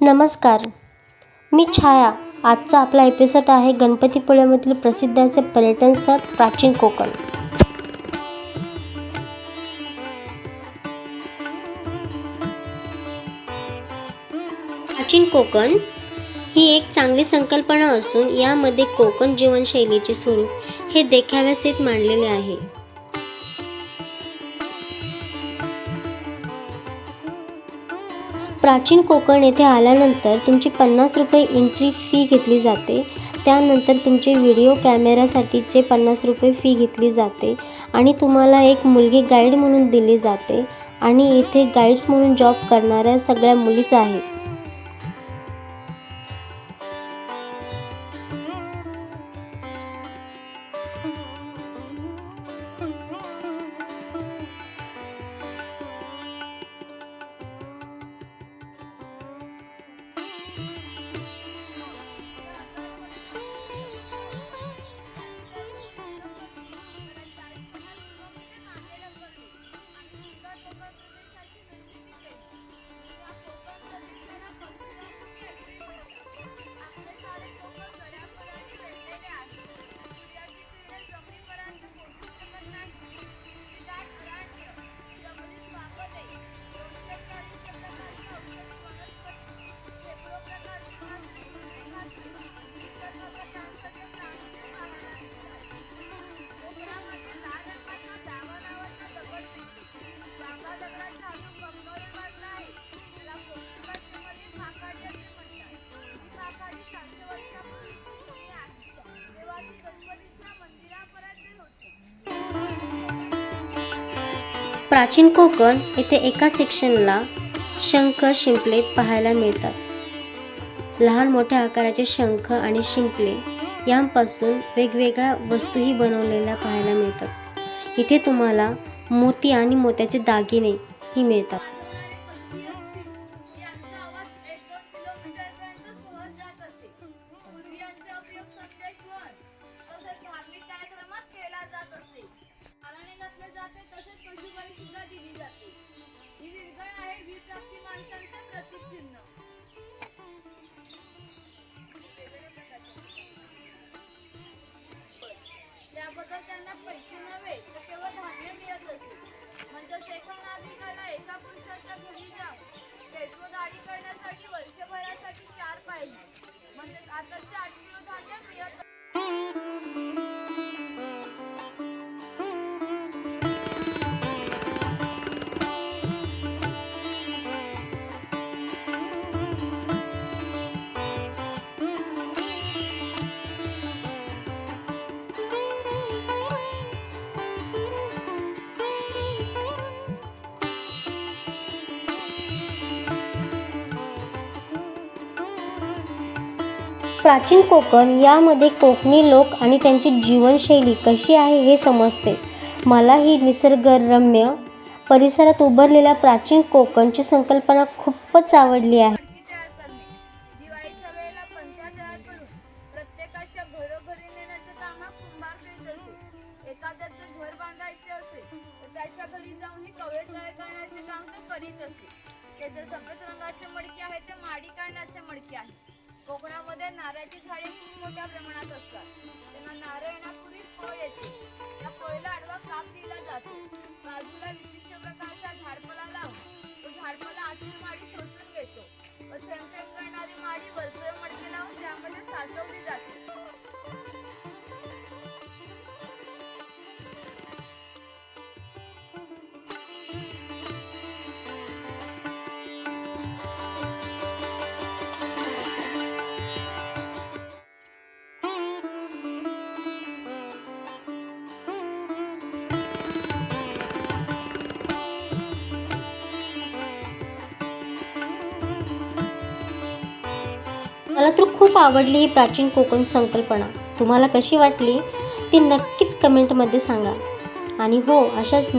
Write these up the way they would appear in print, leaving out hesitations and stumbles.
नमस्कार, मी छाया. आजचा आपला एपिसोड आहे गणपतीपुळ्यामधील प्रसिद्ध असे पर्यटन स्थळ प्राचीन कोकण. प्राचीन कोकण ही एक चांगली संकल्पना असून यामध्ये कोकण जीवनशैलीचे स्वरूप हे देखाव्यासहित मांडलेले आहे. प्राचीन कोकण येथे आल्यानंतर तुमची 50 रुपये एंट्री फी घेतली जाते. त्यानंतर तुमचे व्हिडिओ कॅमेऱ्यासाठीचे 50 रुपये फी घेतली जाते आणि तुम्हाला एक मुलगी गाईड म्हणून दिली जाते आणि येथे गाईड्स म्हणून जॉब करणाऱ्या सगळ्या मुलीच आहेत. प्राचीन कोकण येथे एका सेक्शनला शंख शिंपले पाहायला मिळतात. लहान मोठ्या आकाराचे शंख आणि शिंपले यांपासून वेगवेगळ्या वस्तूही बनवलेल्या पाहायला मिळतात. इथे तुम्हाला मोती आणि मोत्याचे दागिने ही मिळतात. त्याबद्दल त्यांना पैसे नव्हे तर केवळ धान्य मिळत असे. म्हणजेच एका नागरिकाला एका पुरुषाच्या घरी जाऊन केसव दाढी करण्यासाठी वर्षभरासाठी 4 पाहिजे. म्हणजेच आताचे 8 किलो धान्य मिळत. प्राचीन कोकण यामध्ये कोकणी लोक आणि त्यांची जीवनशैली कशी आहे हे समजते. मला ही निसर्गरम्य परिसरात उभारलेल्या प्राचीन कोकणची संकल्पना खूपच आवडली आहे. दिवाळीच्या वेळेला पंथ्या तयार करून प्रत्येकाच्या घरोघरी नेण्याचं काम हा कुंभार करीत असे. एखाद्याचे घर बांधायचे असेल तर त्याच्या घरी जाऊन ही कवळे तयार करण्याचे काम तो करीत असे. त्याचे सफेद रंगाचे मडके आहे ते माडी काढण्याचे मडके आहे. कोकणामध्ये नारळाची झाडे खूप मोठ्या प्रमाणात असतात. त्यांना नारळ येण्यापूर्वी फळ येते. या फळीला आडवा काप दिला जातो. बाजूला विशिष्ट प्रकारचा झाडपाला लावून तो झाडपाला आतली माडी शोषून घेतो व थेंब करणारी माडी वरचे मडके लावून त्यामध्ये साचवली जाते. मला तर खूप आवडली ही प्राचीन कोकण संकल्पना. तुम्हाला कशी वाटली ती नक्कीच कमेंटमध्ये सांगा. आणि हो, अशाच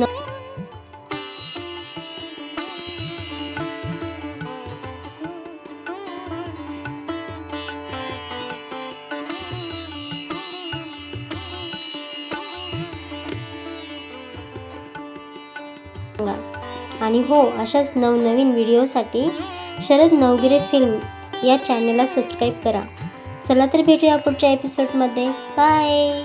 आणि हो, अशाच नवनवीन व्हिडिओसाठी शरद नवगिरे फिल्म या चॅनलला सबस्क्राईब करा. चला तर भेटूया पुढच्या एपिसोडमध्ये. बाय.